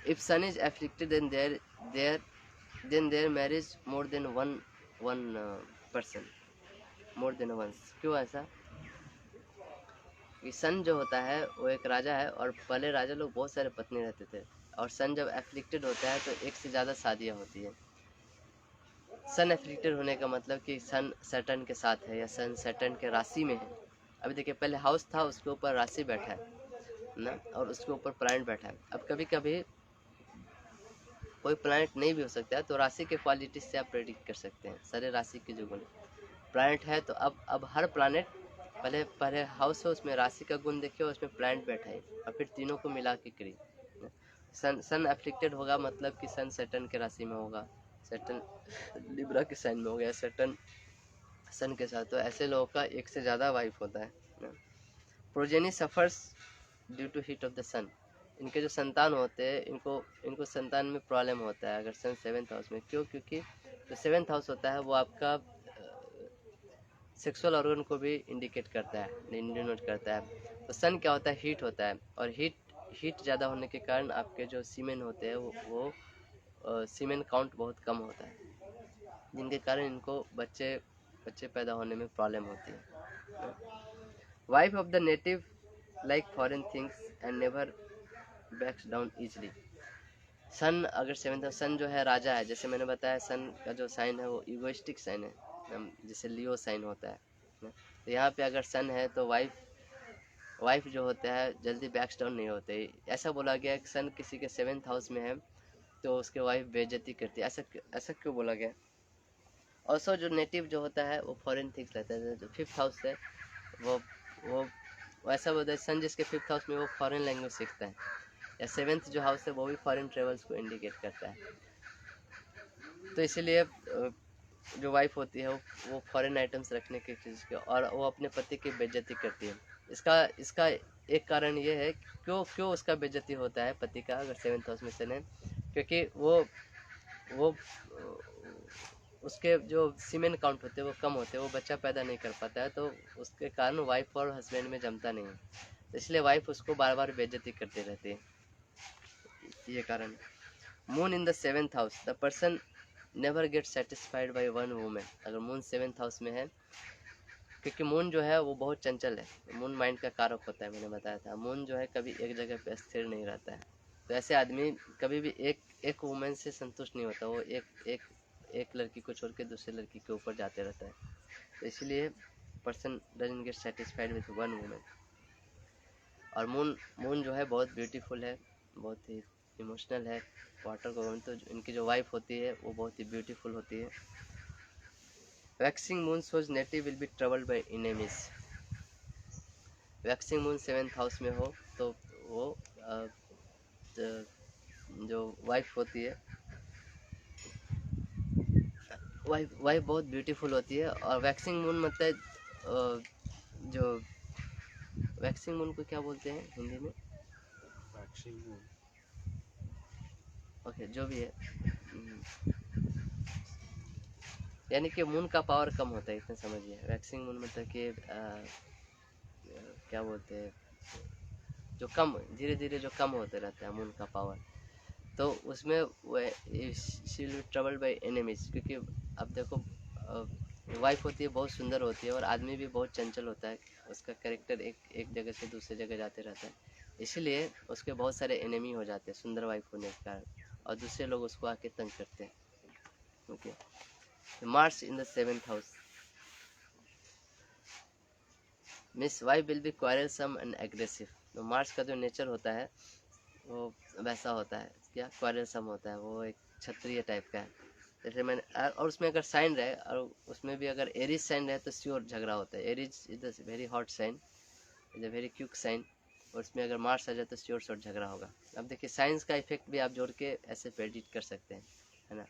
If sun is afflicted, then their marriage more than one person, more than once. क्यों ऐसा? कि सन जो होता है वो एक राजा है, और पहले राजा लोग बहुत सारे पत्नी रहते थे, और सन जब एफ्लिक्टेड होता है तो एक से ज़्यादा शादियाँ होती है। सन एफ्लिक्टेड होने का मतलब कि सन सैटर्न के साथ है, या सन सैटर्न के राशि में है। अभी देखिए पहले हाउस था, उसके ऊपर राशि बैठा है ना, और उसके ऊपर प्लैनेट बैठा है। अब कभी कभी कोई प्लैनेट नहीं भी हो सकता है, तो राशि के क्वालिटी से आप प्रेडिक्ट कर सकते हैं सारे राशि के जो गुण प्लैनेट है। तो अब हर प्लैनेट पहले हाउस है उसमें राशि का गुण देखिए, उसमें प्लैनेट बैठा है, और फिर तीनों को मिला के करिए। सन एफ्लिक्टेड होगा मतलब कि सन सैटर्न के राशि में होगा, सैटर्न लिब्रा के साइन में हो गया, सैटर्न सन के साथ। तो ऐसे लोगों का एक से ज़्यादा वाइफ होता है। Progeny suffers due to heat of the sun, इनके जो संतान होते हैं इनको संतान में प्रॉब्लम होता है अगर सन 7th हाउस में। क्यों? क्योंकि जो 7th हाउस होता है वो आपका सेक्सुअल ऑर्गन को भी इंडिकेट करता है, इंडिनोट करता है। तो सन क्या होता है, हीट होता है, और हीट ज़्यादा होने के कारण आपके जो सीमेन होते हैं वो सीमेन काउंट बहुत कम होता है, जिनके कारण इनको बच्चे पैदा होने में प्रॉब्लम होती है। Wife of the native like foreign things and never backs down easily. Sun अगर सेवेंथ, सन जो है राजा है, जैसे मैंने बताया सन का जो साइन है वो इगोइस्टिक साइन है, जैसे लियो साइन होता है। तो यहाँ पे अगर सन है तो वाइफ जो होता है जल्दी बैक्स डाउन नहीं होते। ऐसा बोला गया कि सन किसी के 7th हाउस में है तो उसके वाइफ बेइज्जती करती है, ऐसा क्यों बोला गया। ऑल्सो जो नेटिव जो होता है वो फॉरेन थिंग्स रहता है। जो 5th हाउस है वो ऐसा बोलता है, सन जिसके 5th हाउस में वो फॉरेन लैंग्वेज सीखता है, या 7th जो हाउस है वो भी फॉरेन ट्रेवल्स को इंडिकेट करता है। तो इसीलिए जो वाइफ होती है वो फॉरेन आइटम्स रखने की चीज़ के, और वो अपने पति की बेइज्जती करती है। इसका एक कारण ये है क्यों उसका बेइज्जती होता है पति का, अगर 7th हाउस में सन है, क्योंकि वो उसके जो सीमेन काउंट होते हैं वो कम होते हैं, वो बच्चा पैदा नहीं कर पाता है, तो उसके कारण वाइफ और हस्बैंड में जमता नहीं है, तो इसलिए वाइफ उसको बार बार बेइज्जती करती रहती है, ये कारण। Moon in the 7th house, the person never get satisfied by one women. अगर मून 7th हाउस में है, क्योंकि मून जो है वो बहुत चंचल है, मून माइंड का कारक होता है, मैंने बताया था। मून जो है कभी एक जगह पे स्थिर नहीं रहता है, तो ऐसे आदमी कभी भी एक वुमेन से संतुष्ट नहीं होता, वो एक लड़की को छोड़ के दूसरे लड़की के ऊपर जाते रहता है, तो इसलिए person doesn't get satisfied with one women. और मून जो है बहुत ब्यूटीफुल है, बहुत ही इमोशनल है, वाटर को, तो इनकी जो वाइफ होती है वो बहुत ही ब्यूटीफुल होती है। Waxing moon shows native will be troubled by enemies. Waxing moon 7th house में हो तो वो जो वाइफ होती है, वाइफ बहुत ब्यूटीफुल होती है। और वैक्सिंग मून मतलब जो वैक्सिंग मून को क्या बोलते हैं हिंदी में, वैक्सिंग मून, ओके जो भी है, यानी कि मून का पावर कम होता है, इतना समझिए। वैक्सिंग मून मतलब कि क्या बोलते हैं, जो कम धीरे धीरे जो कम होते रहता है मून का पावर, तो उसमें she will be troubled by enemies. क्योंकि अब देखो वाइफ होती है बहुत सुंदर होती है, और आदमी भी बहुत चंचल होता है, उसका कैरेक्टर एक जगह से दूसरी जगह जाते रहता है, इसीलिए उसके बहुत सारे एनिमी हो जाते हैं सुंदर वाइफ होने के कारण, और दूसरे लोग उसको आके तंग करते हैं। Okay, mars in the 7th house, miss wife will be quarrelsome and aggressive. तो मार्स का जो नेचर होता है वो वैसा होता है, क्या क्वारलसम होता है, वो एक क्षत्रिय टाइप का है। जैसे मैंने, और उसमें अगर साइन रहे, और उसमें भी अगर एरिज साइन रहे तो श्योर झगड़ा होता है। Aries is the very hot sign, is a very quick sign, और उसमें अगर मार्स आ जाए तो श्योर शॉर्ट झगड़ा होगा। अब देखिए साइंस का इफेक्ट भी आप जोड़ के ऐसे प्रेडिक्ट कर सकते हैं, है ना।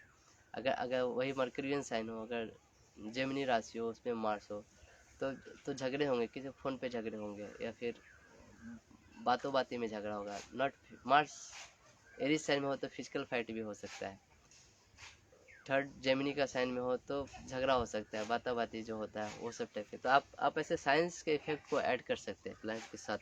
अगर वही मर्क्यूरियन साइन हो, अगर जेमिनी राशि हो, उसमें मार्स हो, तो झगड़े होंगे, किसी फ़ोन पे झगड़े होंगे, या फिर बातों बाती में झगड़ा होगा। नॉट मार्स एरिज साइन में हो तो फिजिकल फाइट भी हो सकता है। थर्ड जेमिनी का साइन में हो तो झगड़ा हो सकता है, बाता बाती जो होता है वो सब टाइप के। तो आप ऐसे साइंस के इफेक्ट को ऐड कर सकते हैं प्लानिट के साथ।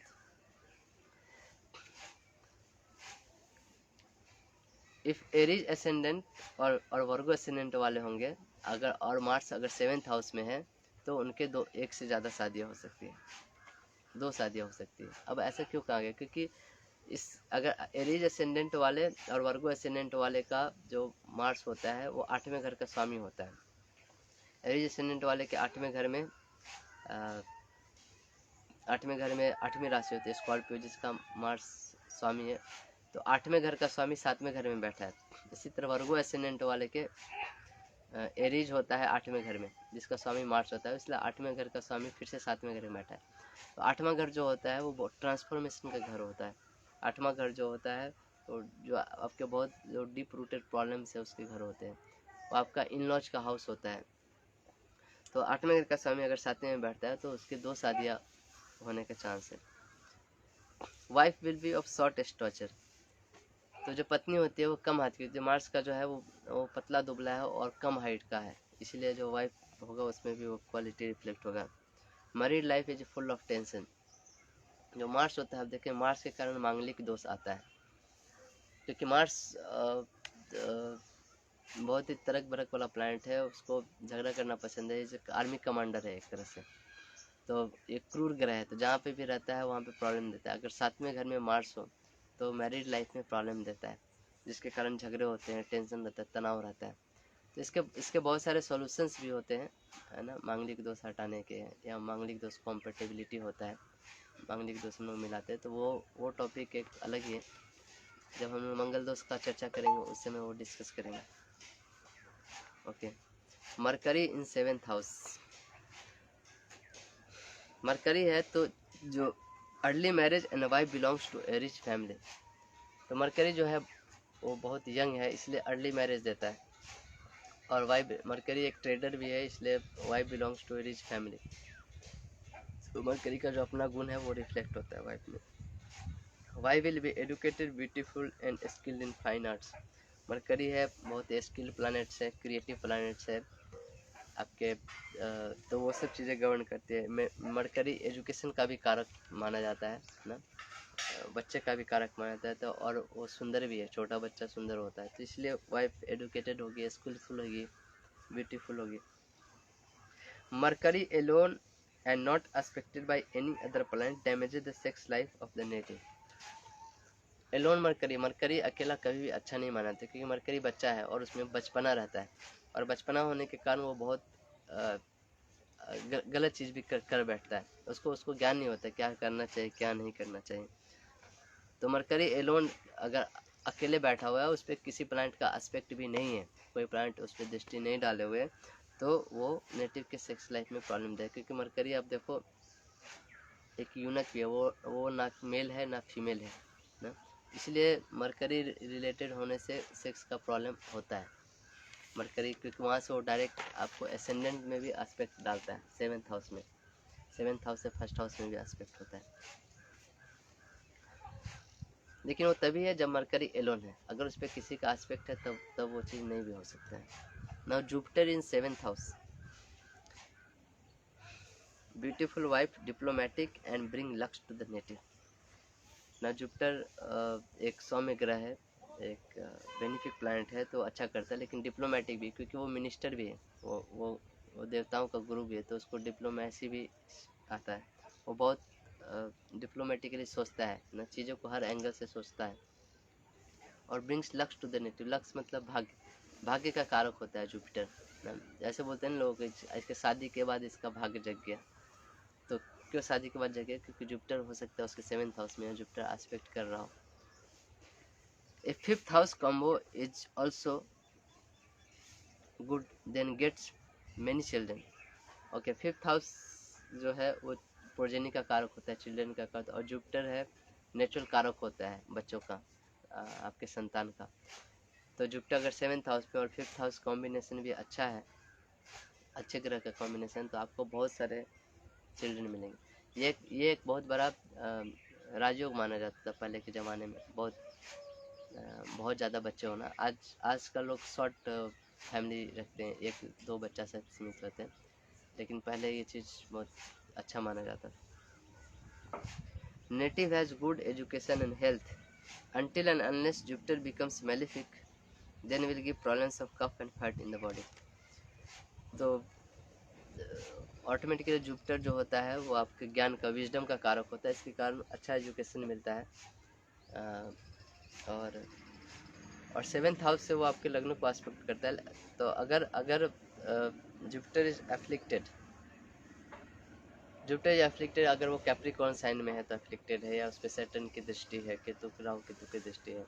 इफ एरिज एसेंडेंट और वर्गो एसेंडेंट वाले होंगे, अगर और मार्स अगर 7th हाउस में है, तो उनके एक से ज़्यादा शादियाँ हो सकती है, 2 शादियाँ हो सकती है। अब ऐसा क्यों कहा गया, क्योंकि इस अगर एरीज असेंडेंट वाले और वर्गो असेंडेंट वाले का जो मार्स होता है वो 8वें घर का स्वामी होता है। एरीज असेंडेंट वाले के 8वें घर में 8वीं राशि होती है स्कॉर्पियो, जिसका मार्स स्वामी है, तो 8वें घर का स्वामी 7वें घर में बैठा है। इसी तरह वर्गो असेंडेंट वाले के एरीज होता है 8वें घर में, जिसका स्वामी मार्स होता है, इसलिए 8वें घर का स्वामी फिर से 7वें घर में बैठा है। तो 8वां घर जो होता है वो ट्रांसफॉर्मेशन का घर होता है। 8वां घर जो होता है तो जो आपके बहुत जो डीप रूटेड प्रॉब्लम्स है उसके घर होते हैं, वो आपका इन लॉज का हाउस होता है। तो 8वें घर का स्वामी अगर 7वें में बैठता है तो उसकी 2 शादियाँ होने का चांस है। Wife will B of short stature, तो जो पत्नी होती है वो कम हाथ की, जो मार्स का जो है वो पतला दुबला है और कम हाइट का है, इसलिए जो वाइफ होगा उसमें भी वो क्वालिटी रिफ्लेक्ट होगा। Married life is full of tension. जो मार्स होता है, आप देखें मार्स के कारण मांगलिक दोष आता है, क्योंकि मार्स बहुत ही तरक भरक वाला प्लैनेट है, उसको झगड़ा करना पसंद है, जैसे आर्मी कमांडर है एक तरह से। तो एक क्रूर ग्रह है, तो जहाँ पे भी रहता है वहाँ पे प्रॉब्लम देता है। अगर 7वें घर में मार्स हो तो मैरिड लाइफ में प्रॉब्लम देता है, जिसके कारण झगड़े होते हैं, टेंशन रहता है, तनाव रहता है। तो इसके बहुत सारे सॉल्यूशंस भी होते हैं, है ना, मांगलिक दोष हटाने के, या मांगलिक दोष कॉम्पेटेबिलिटी होता है, मांगलिक दोष हम लोग मिलाते हैं, तो वो टॉपिक एक अलग ही है। जब हम मंगल दोष का चर्चा करेंगे उस समय वो डिस्कस करेंगे। Okay, Mercury in 7th house. Mercury है तो जो early marriage and wife belongs to a rich family. तो मरकरी जो है वो बहुत यंग है, इसलिए अर्ली मैरिज देता है। और वाइफ, मरकरी एक ट्रेडर भी है, इसलिए wife belongs to a rich family. तो मरकरी का जो अपना गुण है वो रिफ्लेक्ट होता है वाइफ में। Wife will B educated, beautiful and skilled in fine arts. Mercury है बहुत स्किल्ड प्लैनेट्स है, क्रिएटिव प्लैनेट्स है आपके, तो वो सब चीज़ें गवर्न करती है। मरकरी एजुकेशन का भी कारक माना जाता है ना, बच्चे का भी कारक माना जाता है। तो और वो सुंदर भी है, छोटा बच्चा सुंदर होता है, तो इसलिए वाइफ एडुकेटेड होगी, स्किलफुल होगी, ब्यूटीफुल होगी। Mercury alone and not aspected by any other planet damages the sex life of the native. Alone Mercury, Mercury अकेला कभी भी अच्छा नहीं माना जाता, क्योंकि मरकरी बच्चा है और उसमें बचपना रहता है, और बचपना होने के कारण वो बहुत गलत चीज़ भी कर बैठता है। उसको ज्ञान नहीं होता क्या करना चाहिए क्या नहीं करना चाहिए। तो मरकरी एलोन अगर अकेले बैठा हुआ है, उस पर किसी प्लैनेट का एस्पेक्ट भी नहीं है, कोई प्लैनेट उस पर दृष्टि नहीं डाले हुए, तो वो नेटिव के सेक्स लाइफ में प्रॉब्लम देगा। क्योंकि मरकरी आप देखो एक यूनक भी है, वो ना मेल है ना फीमेल है ना, इसलिए मरकरी रिलेटेड होने से सेक्स का प्रॉब्लम होता है। मरकरी क्योंकि वहाँ से वो डायरेक्ट आपको एसेंडेंट में भी एस्पेक्ट डालता है, 7th हाउस में, 7th हाउस से 1st हाउस में भी एस्पेक्ट होता है। लेकिन वो तभी है जब मरकरी एलोन है, अगर उस पर किसी का एस्पेक्ट है तब वो चीज़ नहीं भी हो सकता है। Now Jupiter in 7th house, beautiful wife, diplomatic and bring lucks to the native. ना जुपिटर एक सौम्य ग्रह है, एक बेनिफिक प्लैनेट है, तो अच्छा करता है, लेकिन डिप्लोमेटिक भी, क्योंकि वो मिनिस्टर भी है, वो देवताओं का गुरु भी है, तो उसको डिप्लोमेसी भी आता है। वो बहुत डिप्लोमेटिकली सोचता है ना, चीज़ों को हर एंगल से सोचता है। और brings lucks to the native, lucks मतलब भाग्य, भाग्य का कारक होता है जुपिटर ना। ऐसे बोलते हैं लोग इसके शादी के बाद इसका भाग्य जग गया, तो क्यों शादी के बाद जगह, क्योंकि जुपिटर हो सकता है उसके 7th हाउस में जुपिटर एस्पेक्ट कर रहा हो। A 5th house combo is also good, then gets many children. Okay, 5th house जो है वो प्रोजेनी का कारक होता है, चिल्ड्रन का कारक, और जुपिटर है नेचुरल कारक होता है बच्चों का, आपके संतान का। तो जुपिटर अगर 7th हाउस पे और 5th हाउस कॉम्बिनेशन भी अच्छा है, अच्छे ग्रह का कॉम्बिनेशन, तो आपको बहुत सारे चिल्ड्रन मिलेंगे। ये एक बहुत बड़ा राजयोग माना जाता था पहले के ज़माने में, बहुत ज़्यादा बच्चे होना। आज का लोग शॉर्ट फैमिली रखते हैं, 1-2 बच्चा से सीमित रहते हैं, लेकिन पहले ये चीज़ बहुत अच्छा माना जाता था। Native has good education and health until and unless Jupiter becomes malefic, then will give problems of cough and fat in the body। तो ऑटोमेटिकली जुपिटर जो होता है वो आपके ज्ञान का, विजडम का कारक होता है, इसके कारण अच्छा एजुकेशन मिलता है। और 7th हाउस से वो आपके लग्न को एस्पेक्ट करता है। तो अगर जुपिटर इज एफ्लिक्टेड, अगर वो कैप्रिकॉर्न साइन में है तो एफ्लिक्टेड है, या उस पर सैटर्न की दृष्टि है, राहु केतु की दृष्टि है,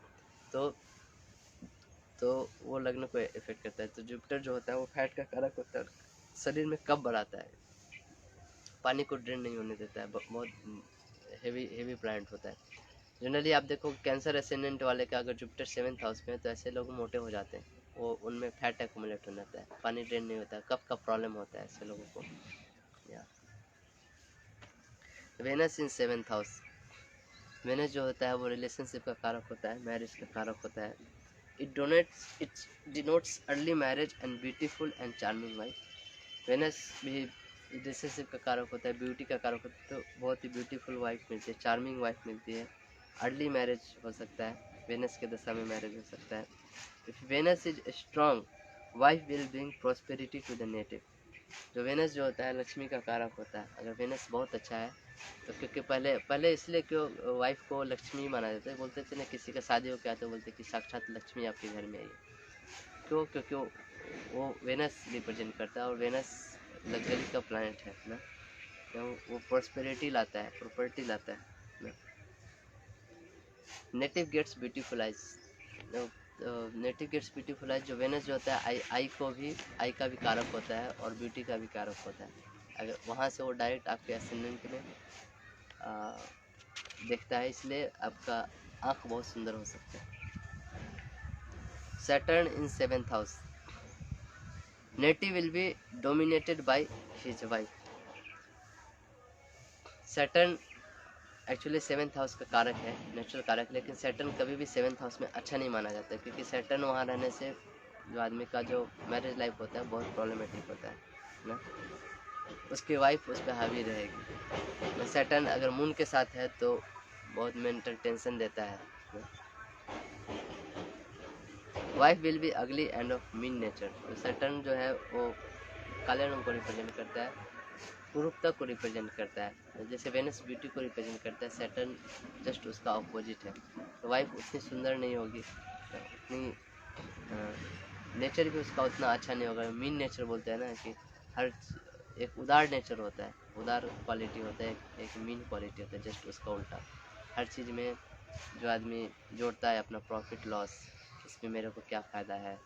तो वो लग्न को इफेक्ट करता है। तो जुपिटर जो होता है वो फैट का कारक होता है, शरीर में कब बढ़ाता है, पानी को ड्रेन नहीं होने देता है, बहुत हेवी प्लैनेट होता है। जनरली आप देखो कैंसर एसेंडेंट वाले का अगर जुपिटर 7th हाउस में है, तो ऐसे लोग मोटे हो जाते हैं, वो उनमें फैट एक्यूमुलेट हो जाता है, पानी ड्रेन नहीं होता है, कफ का प्रॉब्लम होता है ऐसे लोगों को। या वेनस इन 7th हाउस, वेनस जो होता है वो रिलेशनशिप का कारक होता है, मैरिज का कारक होता है। It denotes early marriage and beautiful and charming wife. Venus भी रिलेशनशिप का कारक होता है, ब्यूटी का कारक होता है, तो बहुत ही ब्यूटीफुल वाइफ मिलती है, चार्मिंग वाइफ मिलती है। अर्ली मैरिज हो सकता है, वेनस के दशा में मैरिज हो सकता है। If Venus is strong, wife will bring prosperity to the native. जो वेनस जो होता है लक्ष्मी का कारक होता है। अगर वेनस बहुत अच्छा है तो क्योंकि पहले इसलिए क्यों वाइफ को लक्ष्मी माना जाता है, बोलते थे ना किसी का शादी हो गया तो बोलते कि साक्षात लक्ष्मी आपके घर में आई है। क्यों? क्योंकि वो वेनस रिप्रेजेंट करता है, और वेनस लग्जरी का प्लैनेट है ना, तो वो प्रॉस्पेरिटी लाता है, प्रॉपर्टी लाता है ना। Native gets beautiful eyes, native gets beautiful eyes. जो वेनस जो होता है आई का भी कारक होता है और ब्यूटी का भी कारक होता है। अगर वहाँ से वो डायरेक्ट आपके असेंडेंट में देखता है, इसलिए आपका आँख बहुत सुंदर हो सकता है। Saturn in 7th house, native will B dominated by his wife. Saturn actually 7th house का कारक है, नेचुरल कारक, लेकिन सैटर्न कभी भी 7th हाउस में अच्छा नहीं माना जाता है, क्योंकि सैटर्न वहाँ रहने से जो आदमी का जो मैरिज लाइफ होता है बहुत प्रॉब्लमेटिक होता है ना। उसकी वाइफ उस पर हावी रहेगी। सैटर्न अगर मून के साथ है तो बहुत मेंटल टेंशन देता है। वाइफ विल बी अगली एंड ऑफ मीन नेचर। तो सैटर्न जो है वो काले रंग को रिप्रेजेंट करता है, कुरूपता को रिप्रेजेंट करता है। जैसे वेनस ब्यूटी को रिप्रेजेंट करता है, सैटर्न जस्ट उसका ऑपोजिट है। तो वाइफ उतनी सुंदर नहीं होगी, उतनी नेचर भी उसका उतना अच्छा नहीं होगा। मीन नेचर बोलते हैं ना कि हर एक उदार नेचर होता है, उदार क्वालिटी होता है, एक मीन क्वालिटी होता है, जस्ट उसका उल्टा। हर चीज़ में जो आदमी जोड़ता है अपना प्रॉफिट लॉस, इसमें मेरे को क्या फ़ायदा है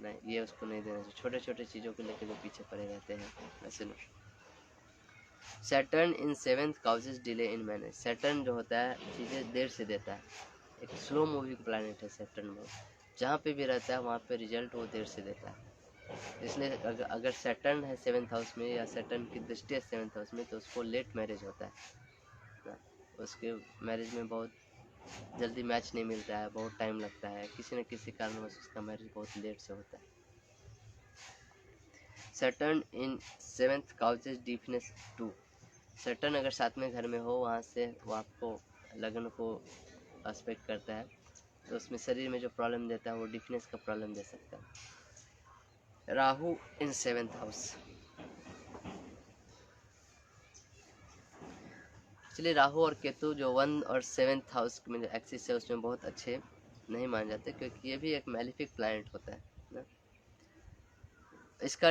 ना, ये उसको नहीं देना चाहिए। छोटे छोटे चीज़ों को लेकर जो पीछे पड़े रहते हैं वैसे नहीं। Saturn in 7th causes delay in manage. Saturn जो होता है चीज़ें देर से देता है, एक स्लो मूविंग प्लैनेट है सैटर्न में। जहाँ पे भी रहता है वहाँ पे रिजल्ट वो देर से देता है। इसलिए अगर सैटर्न है 7th हाउस में या सैटर्न की दृष्टि है 7th हाउस में तो उसको लेट मैरिज होता है। उसके मैरिज में बहुत जल्दी मैच नहीं मिलता है, बहुत टाइम लगता है, किसी न किसी कारणवश उसका मैरिज बहुत लेट से होता है। सैटर्न इन 7th काउजेज डीपनेस 2। सैटर्न अगर साथ में घर में हो, वहाँ से वो आपको लगन को एस्पेक्ट करता है, तो उसमें शरीर में जो प्रॉब्लम देता है वो डीपनेस का प्रॉब्लम दे सकता है। राहु इन 7th हाउस, चलिए राहु और केतु जो 1 और 7th हाउस में जो एक्सिस है उसमें बहुत अच्छे नहीं माने जाते, क्योंकि ये भी एक मैलिफिक प्लैनेट होता है ना। इसका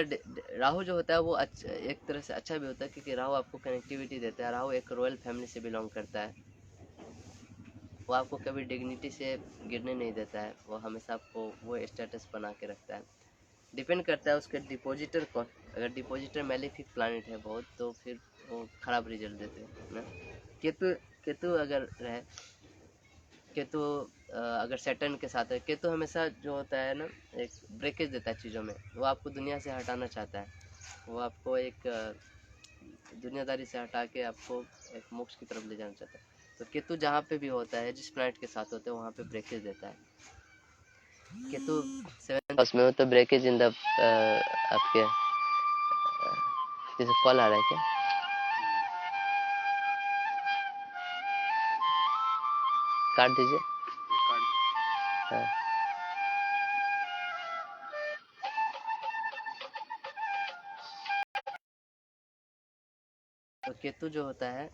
राहु जो होता है वो अच्छा, एक तरह से अच्छा भी होता है, क्योंकि राहु आपको कनेक्टिविटी देता है। राहु एक रॉयल फैमिली से बिलोंग करता है, वो आपको कभी डिग्निटी से गिरने नहीं देता है, वो हमेशा आपको वो स्टेटस बना के रखता है। डिपेंड करता है उसके डिपॉजिटर कौन। अगर डिपॉजिटर मैलिफिक प्लैनेट है बहुत, तो फिर वो खराब रिजल्ट देते हैं ना। केतु अगर रहे, केतु अगर सैटर्न के साथ है, केतु हमेशा जो होता है ना एक ब्रेकेज देता है चीज़ों में। वो आपको दुनिया से हटाना चाहता है, वो आपको एक दुनियादारी से हटा के आपको एक मोक्ष की तरफ ले जाना चाहता है। तो केतु जहाँ पे भी होता है, जिस प्लैनेट के साथ होता है, वहाँ पे ब्रेकेज देता है। केतु 7th हाउस में हो तो ब्रेकेज इन द आपके जैसे कॉल आ रहा है क्या, काट दीजिए। हाँ। तो केतु जो होता है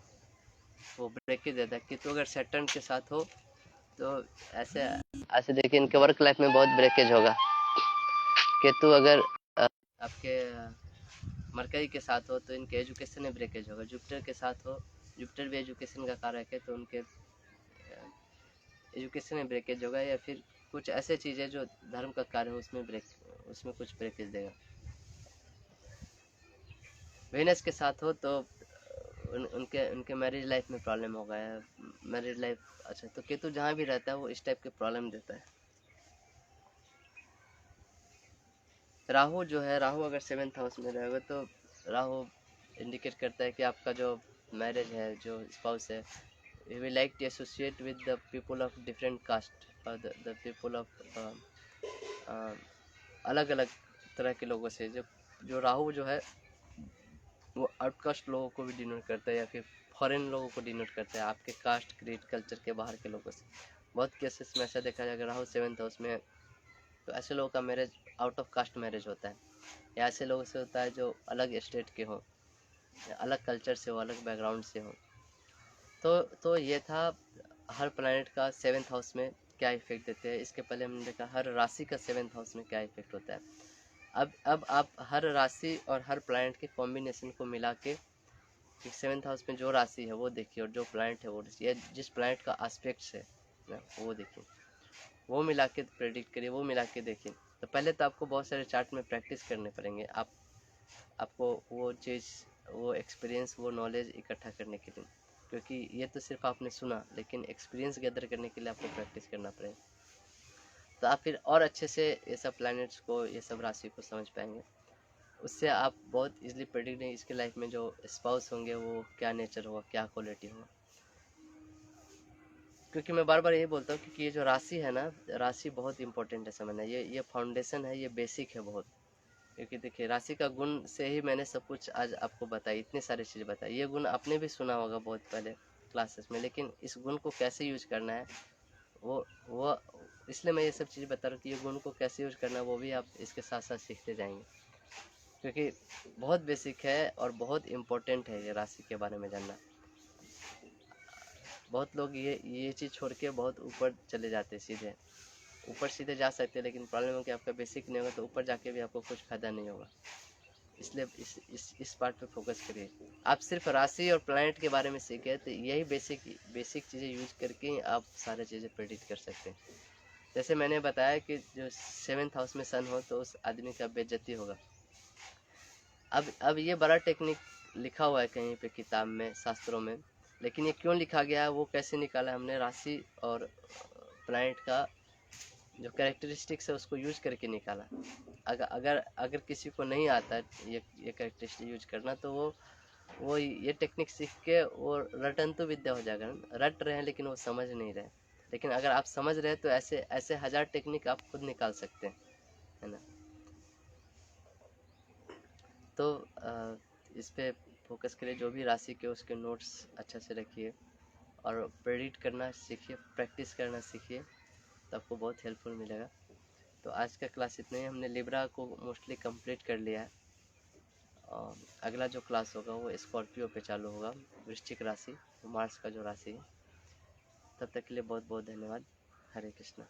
वो ब्रेकेज देता है। केतु अगर सैटर्न के साथ हो तो ऐसे ऐसे देखिए इनके वर्क लाइफ में बहुत ब्रेकेज होगा। केतु अगर आपके मरकरी के साथ हो तो इनके एजुकेशन में ब्रेकेज होगा। जुपिटर के साथ हो, जुपिटर भी एजुकेशन का कारक है, तो उनके एजुकेशन में ब्रेकेज होगा, या फिर कुछ ऐसे चीज़ें जो धर्म का कार्य हो उसमें कुछ ब्रेकेज देगा। वेनस के साथ हो तो उनके मैरिज लाइफ में प्रॉब्लम होगा, मैरिज लाइफ अच्छा। तो केतु जहाँ भी रहता है वो इस टाइप के प्रॉब्लम देता है। राहु जो है, राहु अगर 7th हाउस में रहेगा तो राहु इंडिकेट करता है कि आपका जो मैरिज है, जो स्पाउस है, he will like to associate with the people of different caste or the people of अलग अलग तरह के लोगों से। जो राहु जो है वो आउटकास्ट लोगों को भी डिनोट करता है या फिर फॉरेन लोगों को डिनोट करता है, आपके कास्ट क्रीड कल्चर के बाहर के लोगों से। बहुत केसेस में ऐसा देखा जाएगा, राहु 7th हाउस में तो ऐसे लोगों का marriage out of caste marriage होता है, या ऐसे लोगों से होता है जो अलग स्टेट के हों, अलग कल्चर से हो, अलग बैकग्राउंड से हो। तो ये था हर प्लैनेट का 7th हाउस में क्या इफेक्ट देते हैं। इसके पहले हमने देखा हर राशि का 7th हाउस में क्या इफेक्ट होता है। अब आप हर राशि और हर प्लैनेट के कॉम्बिनेशन को मिला के 7th हाउस में जो राशि है वो देखिए, और जो प्लैनेट है वो ये जिस प्लैनेट का एस्पेक्ट्स है ना वो देखिए, वो मिला के प्रेडिक्ट करिए, वो मिला के देखिए। तो पहले तो आपको बहुत सारे चार्ट में प्रैक्टिस करने पड़ेंगे, आपको वो चीज़, वो एक्सपीरियंस, वो नॉलेज इकट्ठा करने के लिए, क्योंकि ये तो सिर्फ आपने सुना, लेकिन एक्सपीरियंस गैदर करने के लिए आपको प्रैक्टिस करना पड़ेगा। तो आप फिर और अच्छे से ये सब प्लैनेट्स को, ये सब राशि को समझ पाएंगे। उससे आप बहुत इजीली प्रेडिक्ट नहीं, इसके लाइफ में जो स्पाउस होंगे वो क्या नेचर होगा, क्या क्वालिटी होगा। क्योंकि मैं बार बार यही बोलता हूँ, क्योंकि ये जो राशि है ना, राशि बहुत इंपॉर्टेंट है समझना। ये फाउंडेशन है, ये बेसिक है बहुत। क्योंकि देखिए राशि का गुण से ही मैंने सब कुछ आज आपको बताई, इतनी सारी चीज़ बताई। ये गुण आपने भी सुना होगा बहुत पहले क्लासेस में, लेकिन इस गुण को कैसे यूज करना है वो इसलिए मैं ये सब चीज़ बता रहा हूँ कि ये गुण को कैसे यूज करना है वो भी आप इसके साथ साथ सीखते जाएंगे, क्योंकि बहुत बेसिक है और बहुत इम्पोर्टेंट है ये राशि के बारे में जानना। बहुत लोग ये चीज़ छोड़ के बहुत ऊपर चले जाते हैं, सीधे ऊपर सीधे जा सकते हैं, लेकिन प्रॉब्लम है कि आपका बेसिक नहीं होगा तो ऊपर जाके भी आपको कुछ फायदा नहीं होगा। इसलिए इस पार्ट पे फोकस करिए। आप सिर्फ राशि और प्लैनेट के बारे में सीखे तो यही बेसिक चीज़ें यूज करके ही आप सारी चीज़ें प्रेडिक्ट कर सकते हैं। जैसे मैंने बताया कि जो 7th हाउस में सन हो तो उस आदमी का बेइज्जती होगा। अब ये बड़ा टेक्निक लिखा हुआ है कहीं पे किताब में, शास्त्रों में, लेकिन ये क्यों लिखा गया है, वो कैसे निकाला हमने, राशि और प्लैनेट का जो कैरेक्टरिस्टिक्स है उसको यूज करके निकाला। अगर किसी को नहीं आता ये कैरेक्टरिस्टिक यूज करना, तो वो ये टेक्निक सीख के वो रटन तो विद्या हो जाएगा ना। रट रहे हैं लेकिन वो समझ नहीं रहे, लेकिन अगर आप समझ रहे हैं तो ऐसे ऐसे 1000 टेक्निक आप खुद निकाल सकते हैं, है ना। तो इस पे फोकस करिए, जो भी राशि के उसके नोट्स अच्छा से रखिए और प्रेडिक्ट करना सीखिए, प्रैक्टिस करना सीखिए, तो आपको बहुत हेल्पफुल मिलेगा। तो आज का क्लास इतना ही, हमने लिब्रा को मोस्टली कंप्लीट कर लिया है। और अगला जो क्लास होगा वो स्कॉर्पियो पे चालू होगा, वृश्चिक राशि, मार्स का जो राशि है। तब तक के लिए बहुत बहुत धन्यवाद। हरे कृष्णा।